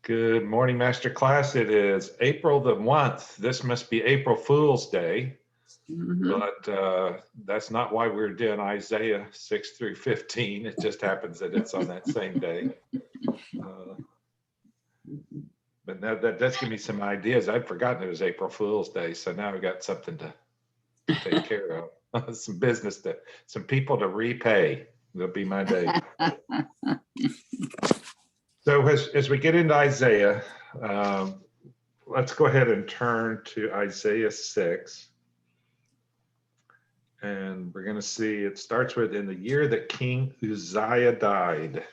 Good morning, Master Class. It is April the 1st. This must be April Fool's Day, Mhm. but that's not why we're doing Isaiah 6 through 15. It just happens that it's on that same day. Uh, but that does give me some ideas. I'd forgotten it was April Fool's Day, so now I've got something to take care of, some business some people to repay. That'll be my day. So as we get into Isaiah, um, let's go ahead and turn to Isaiah 6. And we're going to see it starts with in the year that King Uzziah died.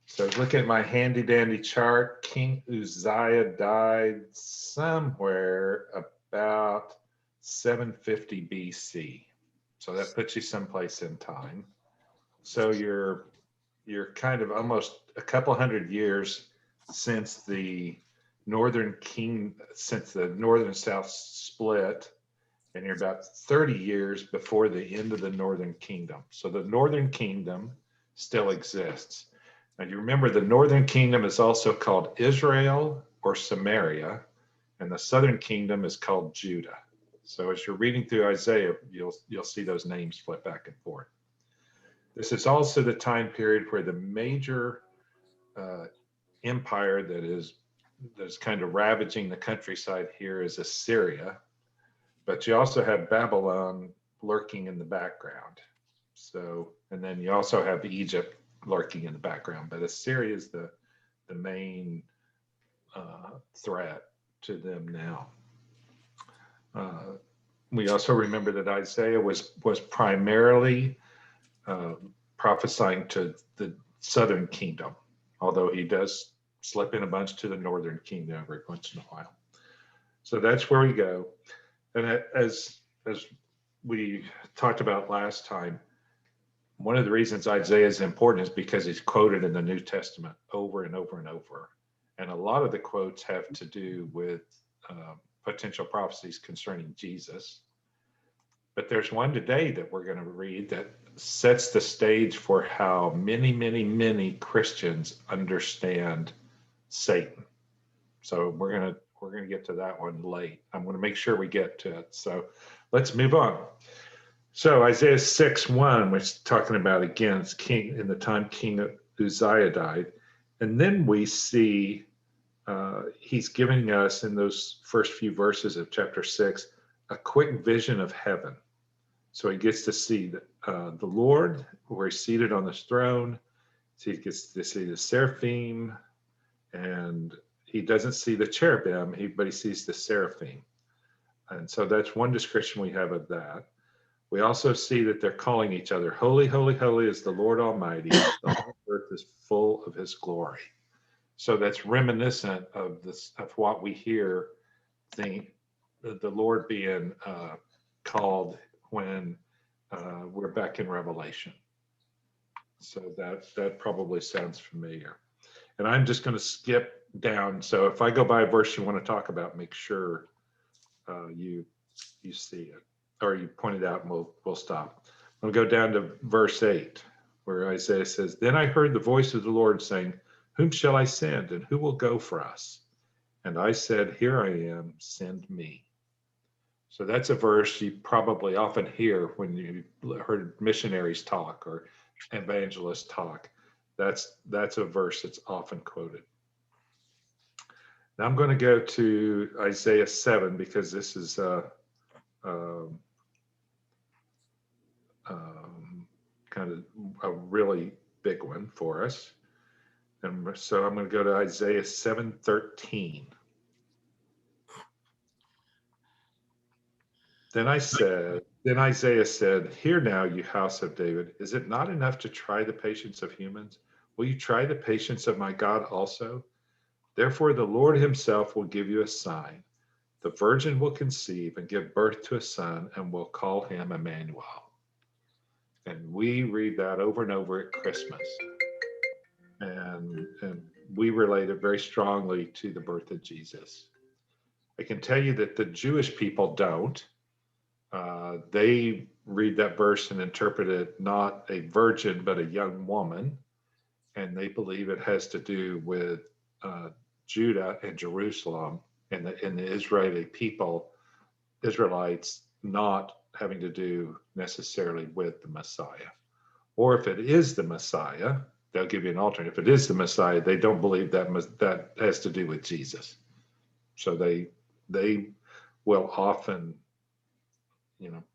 So look at my handy dandy chart. King Uzziah died somewhere about 750 BC. So that puts you someplace in time. So you're kind of almost a couple hundred years since the since the northern south split, and you're about 30 years before the end of the Northern Kingdom. So the Northern Kingdom still exists. Now you remember the Northern Kingdom is also called Israel or Samaria, and the Southern Kingdom is called Judah. So as you're reading through Isaiah, you'll see those names flip back and forth. This is also the time period where the major empire that's kind of ravaging the countryside here is Assyria, but you also have Babylon lurking in the background. So, and then you also have Egypt lurking in the background, but Assyria is the main threat to them now. We also remember that Isaiah was primarily prophesying to the southern kingdom, although he does slip in a bunch to the northern kingdom every once in a while. So that's where we go. And as we talked about last time, one of the reasons Isaiah is important is because he's quoted in the New Testament over and over and over. And a lot of the quotes have to do with potential prophecies concerning Jesus. But there's one today that we're going to read that sets the stage for how many, many, many Christians understand Satan. So we're going to get to that one late. I'm going to make sure we get to it. So let's move on. So Isaiah 6:1, which is talking about again, it's king in the time King Uzziah died. And then we see he's giving us in those first few verses of chapter 6 a quick vision of heaven. So he gets to see the Lord where he's seated on this throne. So he gets to see the seraphim, and he doesn't see the cherubim, but he sees the seraphim. And so that's one description we have of that. We also see that they're calling each other, holy, holy, holy is the Lord Almighty. The whole earth is full of his glory. So that's reminiscent of what we hear the Lord being called when we're back in Revelation. So that probably sounds familiar. And I'm just going to skip down. So if I go by a verse you want to talk about, make sure you see it, or you point it out, and we'll stop. I'll go down to verse 8, where Isaiah says, "Then I heard the voice of the Lord saying, whom shall I send, and who will go for us? And I said, here I am, send me." So that's a verse you probably often hear when you heard missionaries talk or evangelists talk. That's a verse that's often quoted. Now I'm going to go to Isaiah 7 because this is kind of a really big one for us. And so I'm going to go to Isaiah 7:13. Then Isaiah said, hear now, you house of David, is it not enough to try the patience of humans? Will you try the patience of my God also? Therefore, the Lord himself will give you a sign. The virgin will conceive and give birth to a son, and will call him Emmanuel. And we read that over and over at Christmas. And we relate it very strongly to the birth of Jesus. I can tell you that the Jewish people don't. They read that verse and interpret it not a virgin, but a young woman. And they believe it has to do with Judah and Jerusalem and the Israeli people, Israelites, not having to do necessarily with the Messiah. Or if it is the Messiah, they'll give you an alternate. If it is the Messiah, they don't believe that has to do with Jesus. So they will often,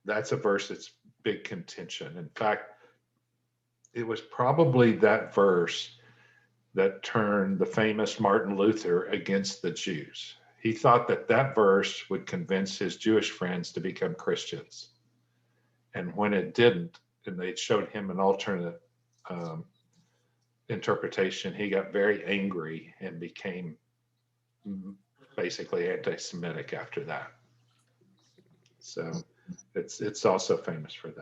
that's a verse that's big contention. In fact, it was probably that verse that turned the famous Martin Luther against the Jews. He thought that verse would convince his Jewish friends to become Christians. And when it didn't, and they showed him an alternate interpretation, he got very angry and became basically anti-Semitic after that. So it's also famous for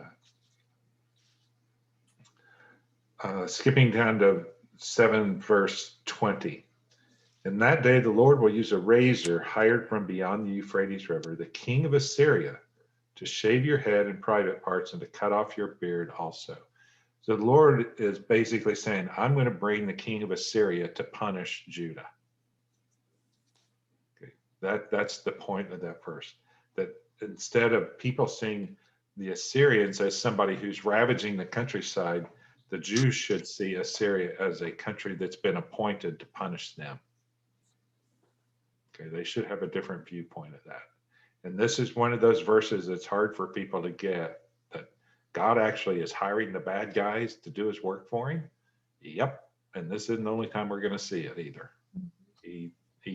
that. Skipping down to 7 verse 20. In that day, the Lord will use a razor hired from beyond the Euphrates River, the king of Assyria, to shave your head and private parts and to cut off your beard also. So the Lord is basically saying, I'm going to bring the king of Assyria to punish Judah. Okay, that's the point of that verse. That instead of people seeing the Assyrians as somebody who's ravaging the countryside, the Jews should see Assyria as a country that's been appointed to punish them. Okay, they should have a different viewpoint of that. And this is one of those verses that's hard for people to get, that God actually is hiring the bad guys to do his work for him. Yep. And this isn't the only time we're going to see it either. He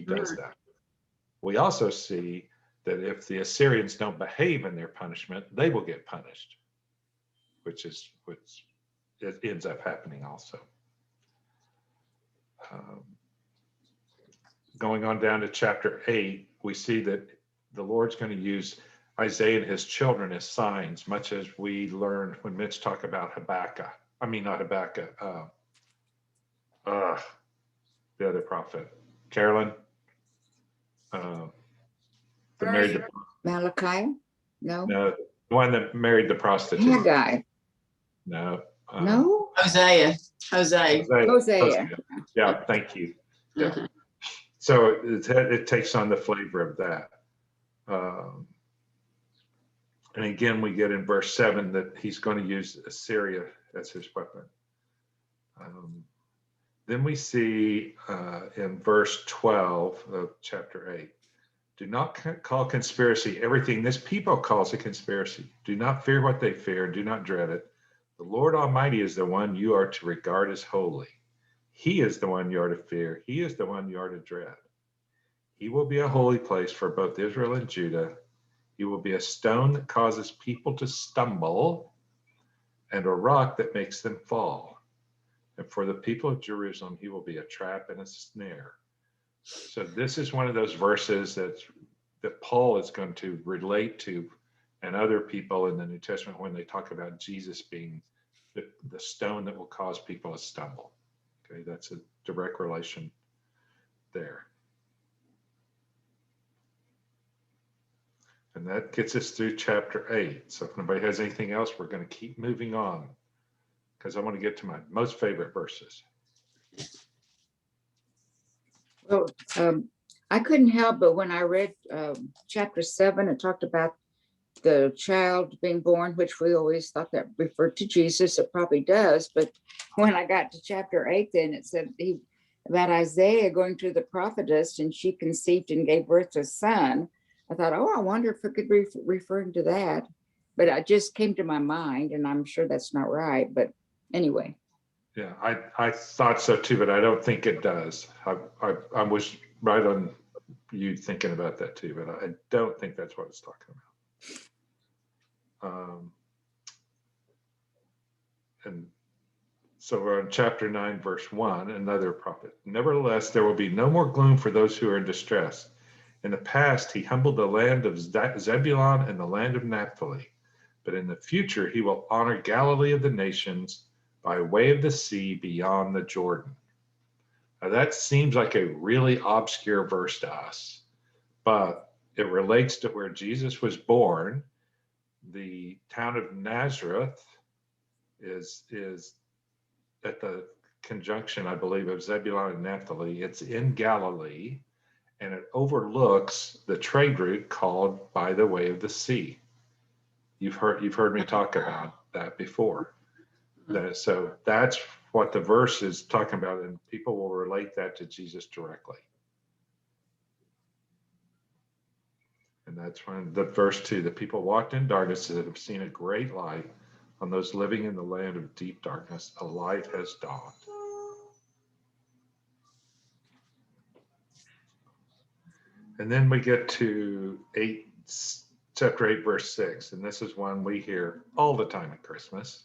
does that. We also see that if the Assyrians don't behave in their punishment, they will get punished, which it ends up happening also. Going on down to chapter 8, we see that the Lord's going to use Isaiah and his children as signs, much as we learned when Mitch talked about Habakkuk. I mean, not Habakkuk. The other prophet, Carolyn. Malachi? No. No, the one that married the prostitute. Haggai. No. No. Hosea. Yeah, thank you. Yeah. So it takes on the flavor of that. And again, we get in verse 7 that he's going to use Assyria as his weapon. Then we see in verse 12 of chapter 8, do not call conspiracy everything this people calls a conspiracy. Do not fear what they fear. Do not dread it. The Lord Almighty is the one you are to regard as holy. He is the one you are to fear. He is the one you are to dread. He will be a holy place for both Israel and Judah. He will be a stone that causes people to stumble and a rock that makes them fall. And for the people of Jerusalem, he will be a trap and a snare. So this is one of those verses that Paul is going to relate to, and other people in the New Testament when they talk about Jesus being the stone that will cause people to stumble. Okay, that's a direct relation there. And that gets us through chapter 8. So if nobody has anything else, we're going to keep moving on because I want to get to my most favorite verses. Well, I couldn't help but when I read chapter 7, it talked about the child being born, which we always thought that referred to Jesus. It probably does. But when I got to chapter 8, then it said about Isaiah going to the prophetess, and she conceived and gave birth to a son. I thought, oh, I wonder if it could be referring to that. But it just came to my mind, and I'm sure that's not right. But anyway. Yeah, I thought so too, but I don't think it does. I was right on you thinking about that too, but I don't think that's what it's talking about. And so we're on chapter 9, verse 1, another prophet. Nevertheless, there will be no more gloom for those who are in distress. In the past, he humbled the land of Zebulun and the land of Naphtali, but in the future, he will honor Galilee of the nations by way of the sea beyond the Jordan. Now that seems like a really obscure verse to us, but it relates to where Jesus was born. The town of Nazareth is at the conjunction, I believe, of Zebulun and Naphtali. It's in Galilee, and it overlooks the trade route called by the way of the sea. You've heard me talk about that before. So that's what the verse is talking about, and people will relate that to Jesus directly. And that's when the verse 2, the people walked in darkness and have seen a great light. On those living in the land of deep darkness, a light has dawned. And then we get to chapter 8, verse 6. And this is one we hear all the time at Christmas.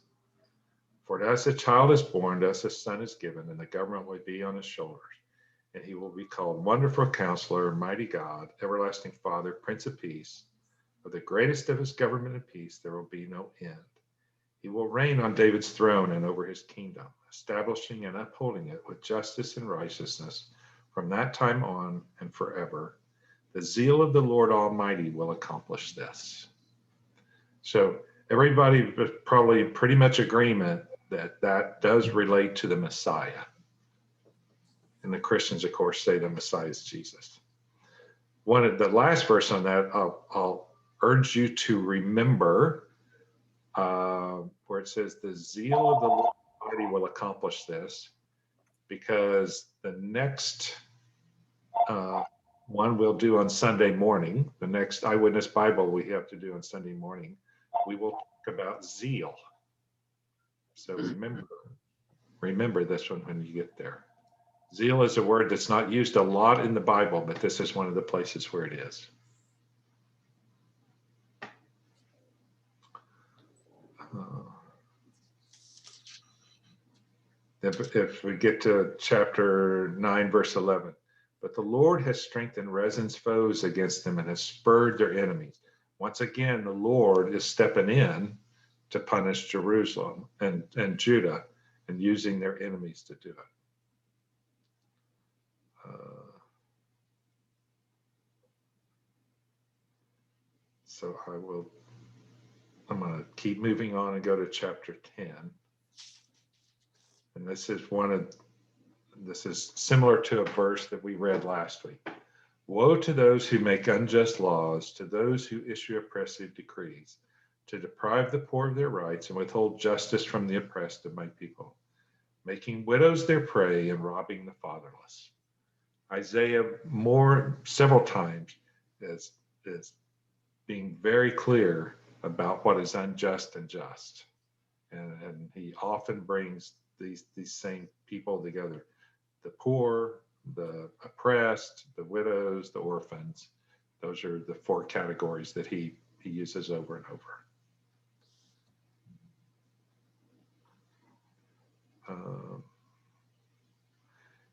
For to us a child is born, to us a son is given, and the government will be on his shoulders. And he will be called Wonderful Counselor, Mighty God, Everlasting Father, Prince of Peace. Of the greatest of his government and peace, there will be no end. He will reign on David's throne and over his kingdom, establishing and upholding it with justice and righteousness from that time on and forever. The zeal of the Lord Almighty will accomplish this. So everybody was probably pretty much agreement that that does relate to the Messiah. And the Christians, of course, say the Messiah is Jesus. One of the last verse on that, I'll urge you to remember where it says, the zeal of the Lord Almighty will accomplish this, because the next one we'll do on Sunday morning, the next Eyewitness Bible we have to do on Sunday morning, we will talk about zeal. So remember this one when you get there. Zeal is a word that's not used a lot in the Bible, but this is one of the places where it is. If we get to chapter 9, verse 11, but the Lord has strengthened Rezin's foes against them and has spurred their enemies. Once again, the Lord is stepping in to punish Jerusalem and Judah and using their enemies to do it. So I'm going to keep moving on and go to chapter 10. And this is similar to a verse that we read last week. Woe to those who make unjust laws, to those who issue oppressive decrees, to deprive the poor of their rights and withhold justice from the oppressed of my people, making widows their prey and robbing the fatherless. Isaiah several times is being very clear about what is unjust and just. And he often brings these same people together: the poor, the oppressed, the widows, the orphans. Those are the four categories that he uses over and over.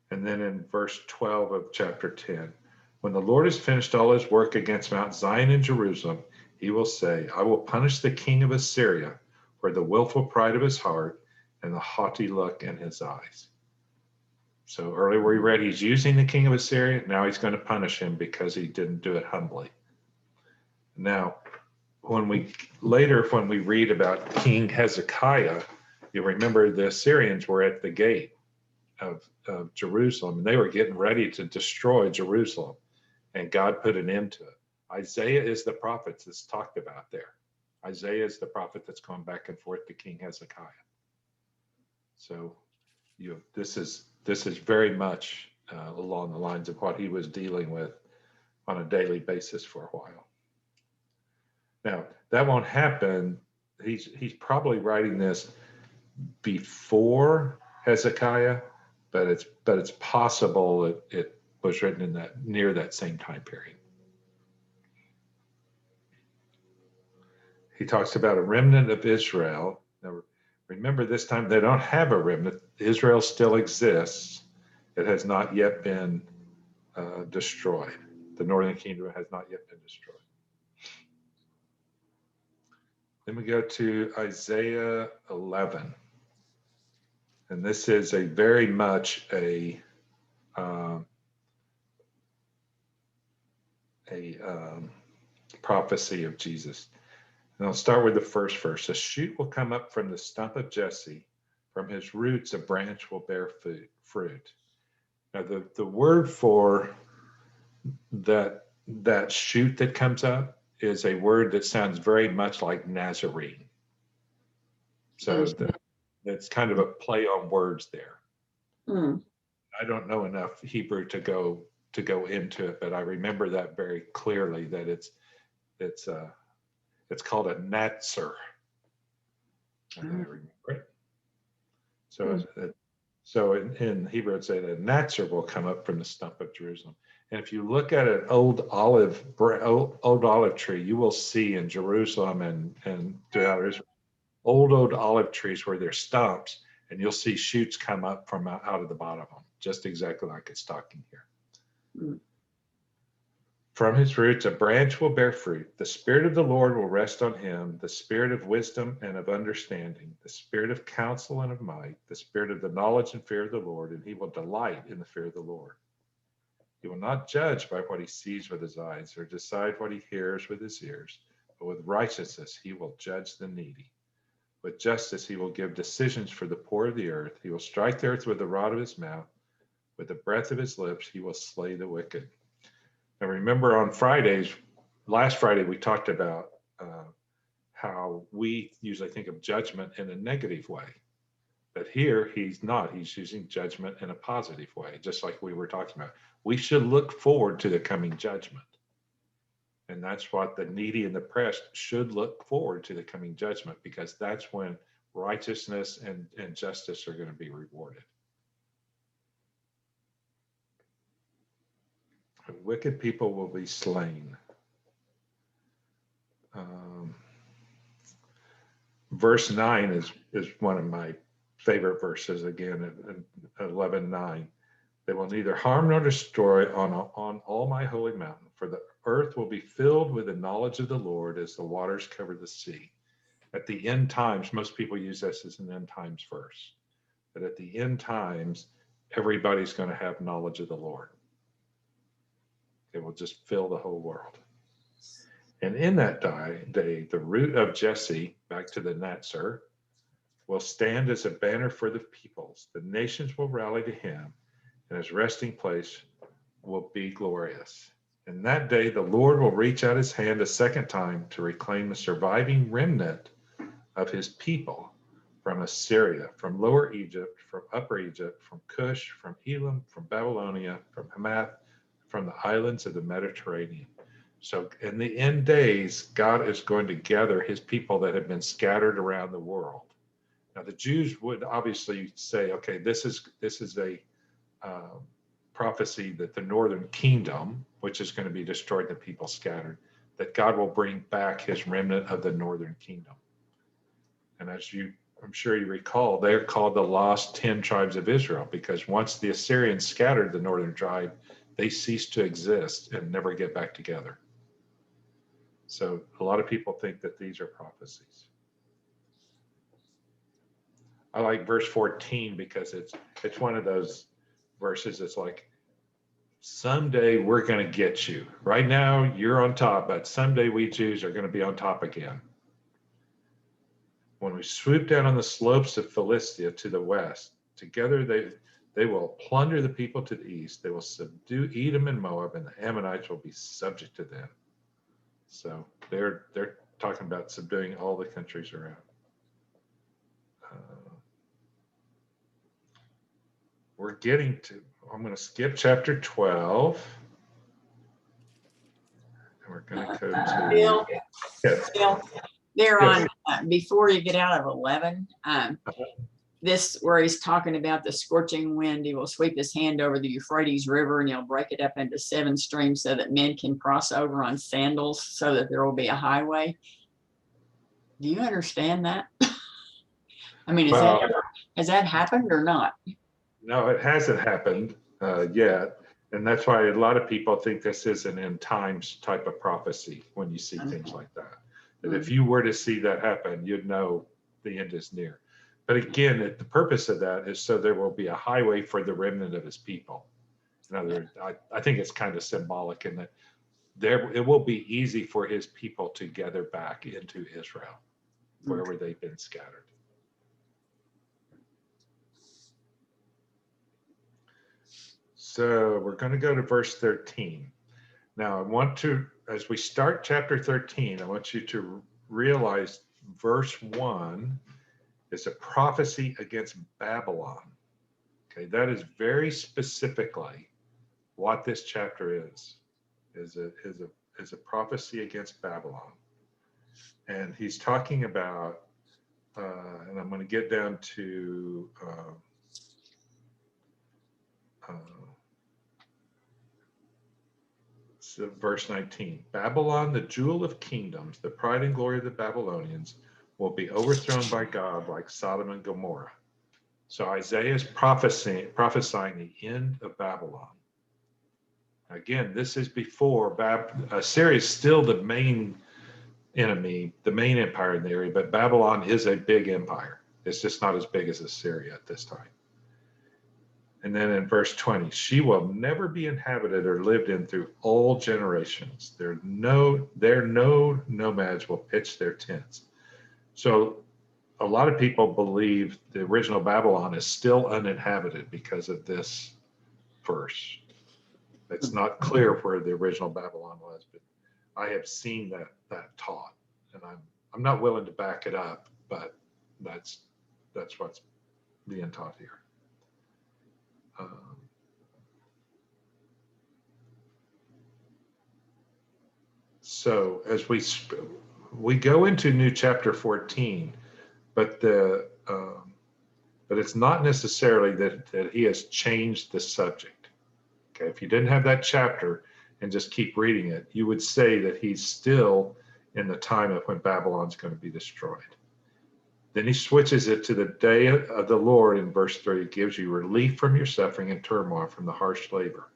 And then in verse 12 of chapter 10, when the Lord has finished all his work against Mount Zion and Jerusalem, he will say, I will punish the king of Assyria for the willful pride of his heart and the haughty look in his eyes. So earlier we read he's using the king of Assyria. Now he's going to punish him because he didn't do it humbly. Now, when we read about King Hezekiah, you remember the Assyrians were at the gate of Jerusalem, and they were getting ready to destroy Jerusalem, and God put an end to it. Isaiah is the prophet that's talked about there. Isaiah is the prophet that's gone back and forth to King Hezekiah. So this is very much along the lines of what he was dealing with on a daily basis for a while. Now, that won't happen. He's probably writing this before Hezekiah, but it's possible it was written near that same time period. He talks about a remnant of Israel. Now, remember, this time they don't have a remnant. Israel still exists. It has not yet been destroyed. The northern kingdom has not yet been destroyed. Then we go to Isaiah 11. And this is a very much a prophecy of Jesus. And I'll start with the first verse. A shoot will come up from the stump of Jesse. From his roots, a branch will bear fruit. Now, the word for that shoot that comes up is a word that sounds very much like Nazarene. So it's kind of a play on words there. Mm. I don't know enough Hebrew to go into it, but I remember that very clearly, that it's called a natzer, and I remember it. So in Hebrew, it's said a natzer will come up from the stump of Jerusalem. And if you look at an old olive tree, you will see in Jerusalem and throughout Israel, old olive trees where they're stumps, and you'll see shoots come up from out of the bottom of them, just exactly like it's talking here. Mm. From his roots, a branch will bear fruit. The Spirit of the Lord will rest on him, the Spirit of wisdom and of understanding, the Spirit of counsel and of might, the Spirit of the knowledge and fear of the Lord, and he will delight in the fear of the Lord. He will not judge by what he sees with his eyes or decide what he hears with his ears, but with righteousness he will judge the needy. With justice he will give decisions for the poor of the earth. He will strike the earth with the rod of his mouth. With the breath of his lips he will slay the wicked. Now remember, on Fridays, last Friday, we talked about how we usually think of judgment in a negative way. But here he's not. He's using judgment in a positive way, just like we were talking about. We should look forward to the coming judgment. And that's what the needy and the oppressed should look forward to, the coming judgment, because that's when righteousness and justice are going to be rewarded. Wicked people will be slain. Verse 9 is one of my favorite verses, again, in 11:9. They will neither harm nor destroy on all my holy mountain, for the earth will be filled with the knowledge of the Lord as the waters cover the sea. At the end times, most people use this as an end times verse, but at the end times, everybody's going to have knowledge of the Lord. It will just fill the whole world. And in that day, the root of Jesse, back to the Natzer, will stand as a banner for the peoples. The nations will rally to him, and his resting place will be glorious. In that day, the Lord will reach out his hand a second time to reclaim the surviving remnant of his people from Assyria, from Lower Egypt, from Upper Egypt, from Cush, from Elam, from Babylonia, from Hamath, from the islands of the Mediterranean. So in the end days, God is going to gather his people that have been scattered around the world. Now, the Jews would obviously say, okay, this is a prophecy that the northern kingdom, which is going to be destroyed, the people scattered, that God will bring back his remnant of the northern kingdom. And as I'm sure you recall, they're called the lost 10 tribes of Israel, because once the Assyrians scattered the northern tribe, they ceased to exist and never get back together. So a lot of people think that these are prophecies. I like verse 14 because it's one of those verses that's like, someday we're going to get you. Right now you're on top, but someday we Jews are going to be on top again. When we swoop down on the slopes of Philistia to the west, together they will plunder the people to the east. They will subdue Edom and Moab, and the Ammonites will be subject to them. So they're talking about subduing all the countries around. We're getting to, I'm going to skip chapter 12. And we're going to go to Bill, yes. Bill, there Yes. on before you get out of 11, this where he's talking about the scorching wind, he will sweep his hand over the Euphrates River and he'll break it up into 7 streams so that men can cross over on sandals so that there will be a highway. Do you understand that? I mean, has that happened or not? No, it hasn't happened yet. And that's why a lot of people think this is an end times type of prophecy when you see things like that. That if you were to see that happen, you'd know the end is near. But again, the purpose of that is so there will be a highway for the remnant of his people. In other words, I think it's kind of symbolic in that it will be easy for his people to gather back into Israel, wherever they've been scattered. So we're going to go to verse 13. Now I want to, as we start chapter 13, I want you to realize verse 1 is a prophecy against Babylon. Okay, that is very specifically what this chapter is a prophecy against Babylon. And he's talking about, and I'm going to get down to so verse 19. Babylon, the jewel of kingdoms, the pride and glory of the Babylonians, will be overthrown by God like Sodom and Gomorrah. So Isaiah is prophesying the end of Babylon. Again, this is before Assyria is still the main enemy, the main empire in the area, but Babylon is a big empire. It's just not as big as Assyria at this time. And then in verse 20, she will never be inhabited or lived in through all generations. There no nomads will pitch their tents. So a lot of people believe the original Babylon is still uninhabited because of this verse. It's not clear where the original Babylon was, but I have seen that taught, and I'm not willing to back it up, but that's what's being taught here. So as we go into new chapter 14, but it's not necessarily that he has changed the subject. Okay, if you didn't have that chapter and just keep reading it, you would say that he's still in the time of when Babylon's going to be destroyed. Then he switches it to the day of the Lord in verse 3. It gives you relief from your suffering and turmoil from the harsh labor.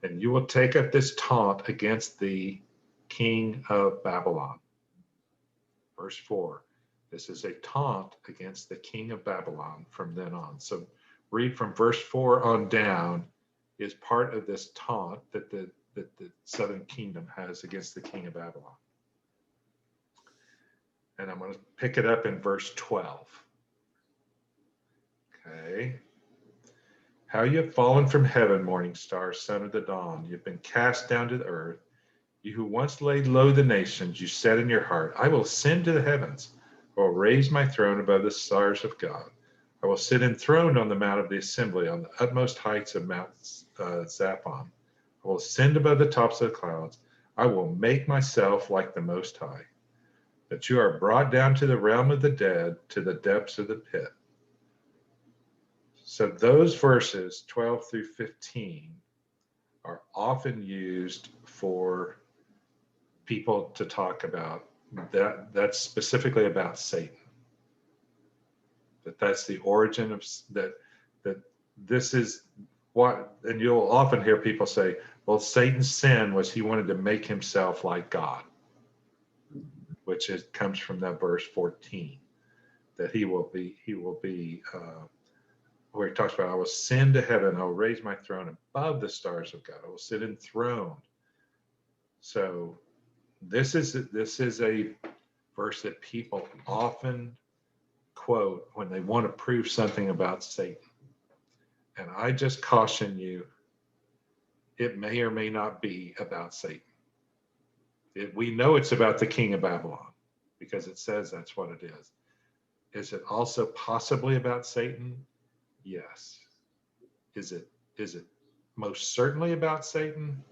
And you will take up this taunt against the king of Babylon. Verse 4. This is a taunt against the king of Babylon from then on. So read from verse 4 on down is part of this taunt that the southern kingdom has against the king of Babylon. And I'm going to pick it up in verse 12. Okay. How you have fallen from heaven, morning star, son of the dawn. You've been cast down to the earth. You who once laid low the nations, you said in your heart, I will ascend to the heavens. I will raise my throne above the stars of God. I will sit enthroned on the mount of the assembly on the utmost heights of Mount Zaphon. I will ascend above the tops of the clouds. I will make myself like the Most High. That you are brought down to the realm of the dead, to the depths of the pit. So those verses 12 through 15 are often used for people to talk about that. That's specifically about Satan. That's the origin of that this is what, and you'll often hear people say, well, Satan's sin was he wanted to make himself like God, which comes from that verse 14, that he will be where he talks about, I will ascend to heaven, I will raise my throne above the stars of God, I will sit enthroned. So this is a verse that people often quote when they want to prove something about Satan. And I just caution you, it may or may not be about Satan. We know it's about the king of Babylon because it says that's what it is. Is it also possibly about Satan? Yes. Is it most certainly about Satan?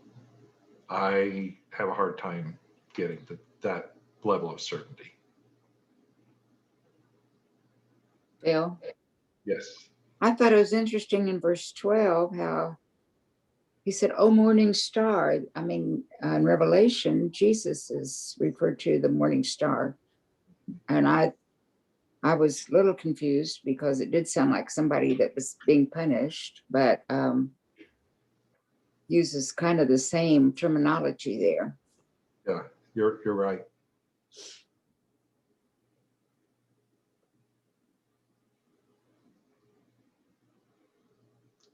I have a hard time getting to that level of certainty. Bill? Yes. I thought it was interesting in verse 12 how he said, "Oh, morning star." I mean, in Revelation, Jesus is referred to the morning star. And I was a little confused because it did sound like somebody that was being punished, but uses kind of the same terminology there. Yeah, you're right.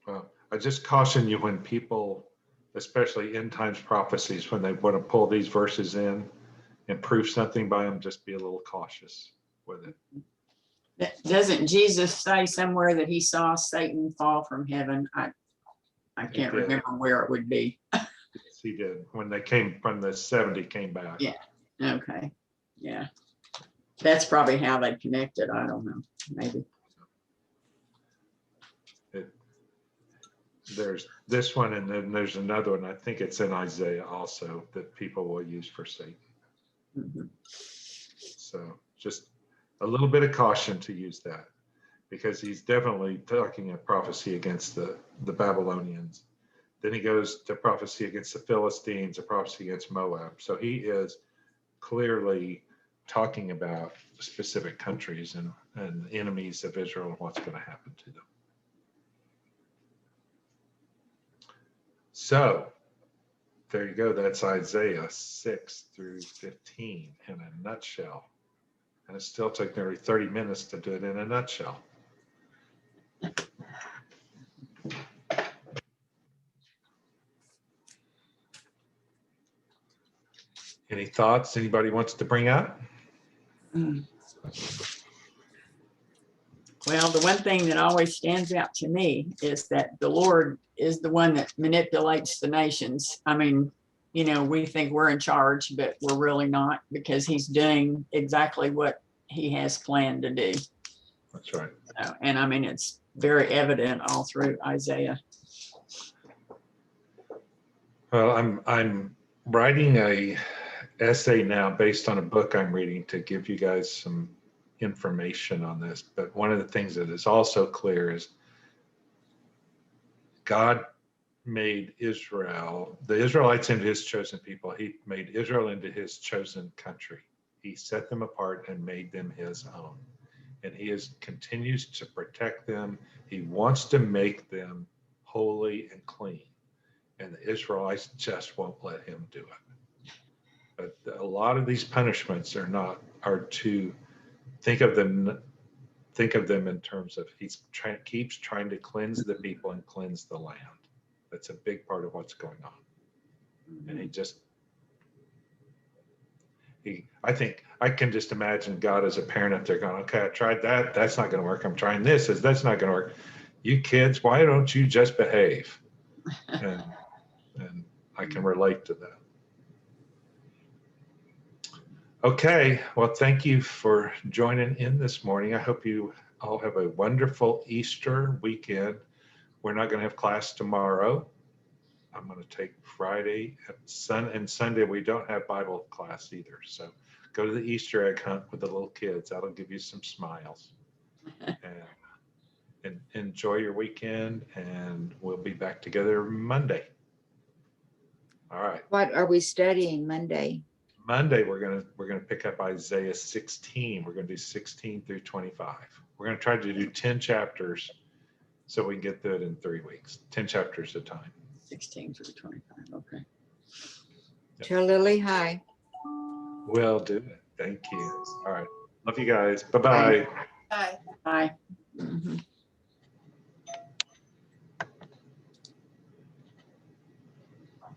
Well, I just caution you when people, especially end times prophecies, when they want to pull these verses in and prove something by them, just be a little cautious with it. Doesn't Jesus say somewhere that he saw Satan fall from heaven? I can't did. remember where it would be. Yes, he did. When they came from the 70 came back. Yeah. Okay, yeah. That's probably how they connected. I don't know, maybe. There's this one, and then there's another one. I think it's in Isaiah also that people will use for Satan. Mhm. So just a little bit of caution to use that, because he's definitely talking a prophecy against the Babylonians. Then he goes to prophecy against the Philistines, a prophecy against Moab. So he is clearly talking about specific countries and enemies of Israel and what's going to happen to them. So there you go. That's Isaiah 6 through 15 in a nutshell. And it still took nearly 30 minutes to do it in a nutshell. Any thoughts anybody wants to bring up? Mm. Well, the one thing that always stands out to me is that the Lord is the one that manipulates the nations. I mean, you know, we think we're in charge, but we're really not, because he's doing exactly what he has planned to do. That's right. And I mean, it's very evident all through Isaiah. Well, I'm writing a essay now based on a book I'm reading to give you guys some information on this. But one of the things that is also clear is God made Israel, the Israelites, into his chosen people. He made Israel into his chosen country. He set them apart and made them his own. And he continues to protect them. He wants to make them holy and clean. And the Israelites just won't let him do it. But a lot of these punishments are to think of them in terms of keeps trying to cleanse the people and cleanse the land. That's a big part of what's going on. And I think I can just imagine God as a parent up there going, okay, I tried that. That's not going to work. I'm trying this. That's not going to work. You kids, why don't you just behave? And I can relate to that. Okay, well, thank you for joining in this morning. I hope you all have a wonderful Easter weekend. We're not going to have class tomorrow. I'm going to take Friday and Sunday. We don't have Bible class either. So go to the Easter egg hunt with the little kids. That'll give you some smiles. And enjoy your weekend. And we'll be back together Monday. All right. What are we studying Monday? Monday, we're gonna pick up Isaiah 16. We're gonna do 16 through 25. We're gonna try to do 10 chapters so we can get through it in 3 weeks. 10 chapters at a time. 16 through 25. Okay. Yep. Tell Lily hi. Will do it. Thank you. All right. Love you guys. Bye-bye. Bye. Bye. Mhm.